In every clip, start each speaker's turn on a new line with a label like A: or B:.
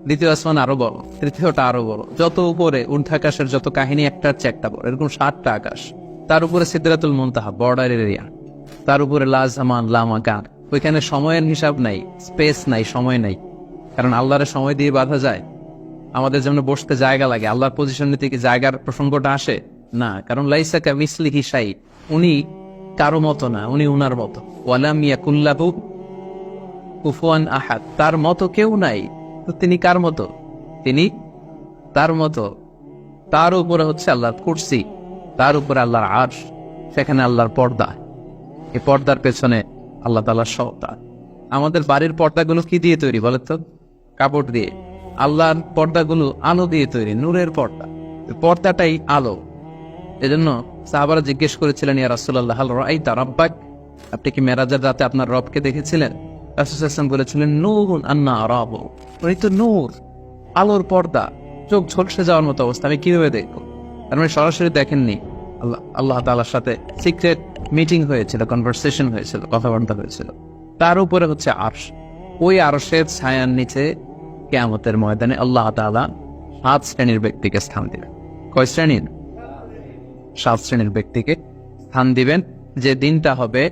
A: দ্বিতীয় আসমান আরো বড়, তৃতীয়টা আরো বড়, যত উপরে ঊর্ধ্বাকাশের যত কাহিনী একটার চেয়ে একটা বড়, এরকম 7টা আকাশ। তার উপরে সিদরাতুল মুনতাহা, বর্ডার এরিয়া। তার উপরে লা জামান লা মাকান, ওইখানে সময়ের হিসাব নাই, স্পেস নাই, সময় নাই। কারণ আল্লাহর সময় দিয়ে বাঁধা যায়? আমাদের যেমন বসতে জায়গা লাগে, আল্লাহর পজিশনে থেকে জায়গার প্রসঙ্গটা আসে না। কারণ লাইসা কামিসলিহি শাই, উনি কারো মতো না, উনি উনার মতো। ওয়ালাম ইয়াকুল্লাহু কুফুয়ান আহাদ, তার মতো কেউ নাই। তো তিনি কার মতো? তিনি তার মতো। তার উপরে হচ্ছে আল্লাহর কুরসি, তার উপরে আল্লাহর আরশ, সেখানে আল্লাহর পর্দা। এই পর্দার পেছনে আল্লাহ তাআলার সত্তা। আমাদের বাড়ির পর্দাগুলো কি দিয়ে তৈরি বলে তো? কাপড় দিয়ে। আল্লাহর পর্দাগুলো আলো দিয়ে তৈরি, নূরের পর্দা। পর্দাটাই আলো। এজন্য সাহাবারা জিজ্ঞেস করেছিলেন, ইয়া রাসূলুল্লাহ হাল রাআইতা রাব্বাক, আপনি কি মেরাজের রাতে আপনার রবকে দেখেছিলেন? রাসূল সাল্লাল্লাহু আলাইহি ওয়াসাল্লাম বলেছিলেন, নূরুন আন্না আরাহু, উনি তো নূর, আলোর পর্দা, চোখ ঝলসে যাওয়ার মতো অবস্থা, আমি কিভাবে দেখবো? তার মানে সরাসরি দেখেননি। আল্লাহ তাআলার সাথে সিক্রেট মিটিং হয়েছিল, কনভারসেশন হয়েছিল, কথাবার্তা হয়েছিল। তার উপরে হচ্ছে আরশ। ওই আরশের ছায়ার নিচে কিয়ামতের ময়দানে আল্লাহ তাআলা 7 শ্রেণীর ব্যক্তিকে স্থান দিবেন। কয় শ্রেণীর? 7 শ্রেণীর ব্যক্তিকে স্থান দিবেন। যে দিনটা হবে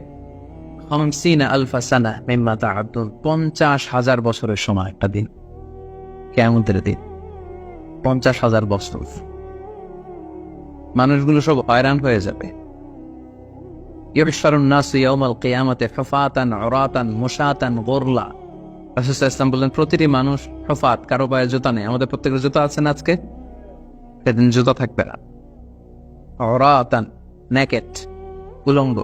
A: 50,000 সানা মিম্মা তা'উদ্দুন, 50,000 বছরের সময় একটা দিন, কিয়ামতের দিন। 50,000 বছর। মানুষগুলো সব হয়রান হয়ে যাবে। ইউহশারুন নাসু ইয়াউমাল কিয়ামাতি হুফাতান উরাতান মুশাতান গুরলা। রাসূল সাল্লাল্লাহু আলাইহি ওয়াসাল্লাম বললেন, প্রতিটি মানুষ হুফাত, কারো পায়ে জুতা নেই। আমাদের প্রত্যেকের জুতা আছে না আজকে? সেদিন জুতা থাকবে না। উরাতান, নেকেট, উলঙ্গ।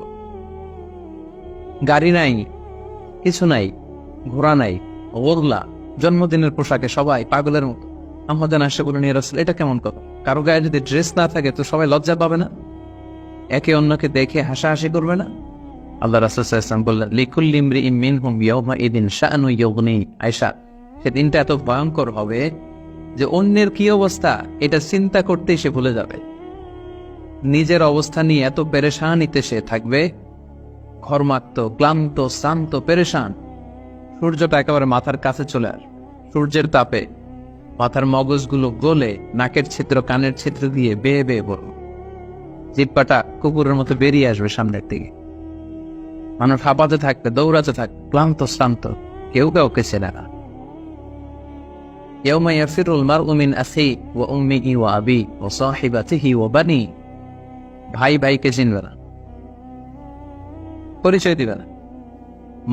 A: গাড়ি নাই, কিছু নাই, ঘোড়া নাই। গুরলা, জন্মদিনের পোশাকে সবাই পাগলের মতো। আমাদের আসে বলেন, ইয়া রাসূল, এটা কেমন কথা? কারো গায়ে যদি ড্রেস না থাকে তো সবাই লজ্জা পাবে না? একে অন্যকে দেখে হাসাহাসি করবে না? আল্লাহ রাসূল সাল্লাল্লাহু আলাইহি ওয়াসাল্লাম বললেন, লিকুল্লি ইমরিইম মিনহুম ইয়াওমা ইদিন শাআনু ইউগনি। আয়েশা, সেদিনটা এত ভয়ঙ্কর হবে যে অন্যের কি অবস্থা এটা চিন্তা করতেই সে ভুলে যাবে। নিজের অবস্থা নিয়ে এত পেরেশানিতে সে থাকবে, ঘর্মাক্ত, ক্লান্ত, শ্রান্ত, পেরেশান। সূর্যটা একেবারে মাথার কাছে চলে আসে। সূর্যের তাপে মাথার মগজগুলো গলে নাকের ছিদ্র, কানের ছিদ্র দিয়ে বেয়ে বেয়ে পড়বে। জিহ্বাটা কুকুরের মতো বেরিয়ে আসবে সামনের দিকে। মানুষ হাঁপাতে থাকবে, দৌড়াতে থাকবে, ক্লান্ত শ্রান্ত, কেউ কাউকে চেনে না। ইয়াউমা ইয়াফিরুল মারউ মিন আখিহি ওয়া উম্মিহি ওয়া আবিহি ওয়া সাহিবাতিহি ওয়া বানিহি। ভাই ভাইকে চিনবে না, পরিচয় দিবে না।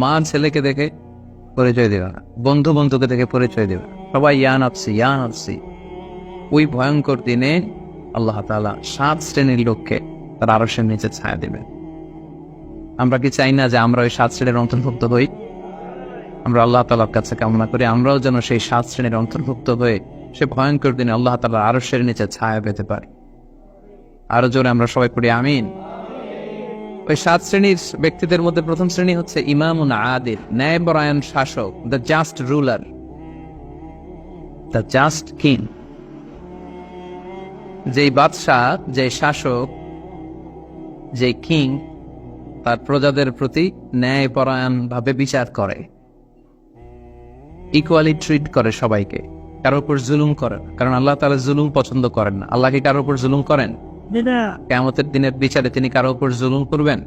A: মা ছেলেকে দেখে পরিচয় দিবে না, বন্ধু বন্ধুকে দেখে পরিচয় দিবে না। সবাই ইয়া নাফসি ইয়া নাফসি। ওই ভয়ঙ্কর দিনে আল্লাহ তাআলা 7 শ্রেণীর লোককে তার আরশের নিচে ছায়া দিবেন। আমরা কি চাই না যে আমরা ওই 7 শ্রেণীর অন্তর্ভুক্ত হই? আমরা আল্লাহ তাআলার কাছে কামনা করি আমরাও যেন সেই 7 শ্রেণীর অন্তর্ভুক্ত হয়ে সে ভয়ঙ্কর দিনে আল্লাহ তাআলার আরশের নিচে ছায়া পেতে পারি। আরো জোরে আমরা সবাই পড়ি আমিন। ওই 7 শ্রেণীর ব্যক্তিদের মধ্যে প্রথম শ্রেণী হচ্ছে ইমামুন আদিল, ন্যায়পরায়ণ শাসক, the just ruler, the just king. যেই বাদশাহ, যে শাসক, যে কিং তার প্রজাদের প্রতি ন্যায়পরায়ণ ভাবে বিচার করে, ইকুয়ালি ট্রিট করে সবাইকে, কারোর উপর জুলুম করে না। কারণ আল্লাহ তাআলা জুলুম পছন্দ করেন না। আল্লাহ কি কারোর উপর জুলুম করেন? কিয়ামতের দিনের বিচারে তিনি কারোর উপর জুলুম করবেন?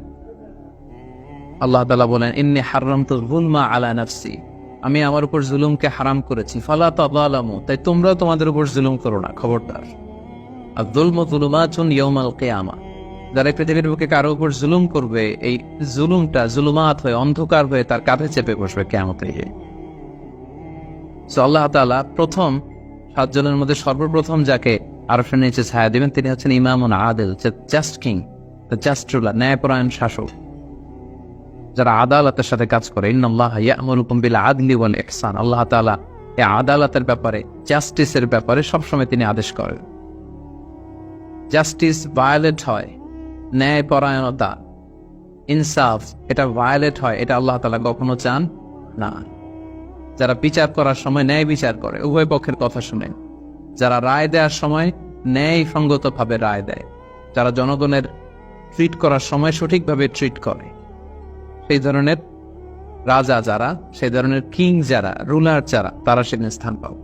A: আল্লাহ তাআলা বলেন, ইন্নী হারামতু যুলমা আলা নাফসি, আমি আমার উপর জুলুমকে হারাম করেছি, ফালা তাযালামু, তাই তোমরাও তোমাদের উপর জুলুম করো না, খবরদার। আয-যুলমু যুলুমাতুন ইয়াউমাল কিয়ামাহ, যারা পৃথিবীর বুকে কারো উপর জুলুম করবে, এই জুলুমটা জুলুমাত হয়ে, অন্ধকার হয়ে তার কাঁধে চেপে বসবে কিয়ামতে গিয়ে। সো আল্লাহ তাআলা প্রথম 7 জনের মধ্যে সর্বপ্রথম যাকে আরশের নিচে ছায়া দিবেন তিনি হচ্ছেন ইমামুন আদিল, just king, the just ruler, ন্যায়পরায়ণ শাসক, যারা আদালতের সাথে কাজ করে। ইন্নাল্লাহা ইয়া'মুরুকুম বিল আদলি ওয়াল ইহসান, আল্লাহ তাআলা এই আদালতের ব্যাপারে, জাস্টিসের ব্যাপারে সবসময় তিনি আদেশ করেন। জাস্টিস ভায়োলেট হয়, ন্যায়পরায়ণতা, ইনসাফ, এটা ভায়োলেট হয়, এটা আল্লাহ তাআলা কখনো চান না। যারা বিচার করার সময় ন্যায় বিচার করে, উভয় পক্ষের কথা শুনে, যারা রায় দেওয়ার সময় ন্যায়সঙ্গত ভাবে রায় দেয়, যারা জনগণের ট্রিট করার সময় সঠিকভাবে ট্রিট করে, সেই ধরনের রাজা যারা, সেই ধরনের কিং যারা, রুলার যারা, তারা সেখানে স্থান পাবে।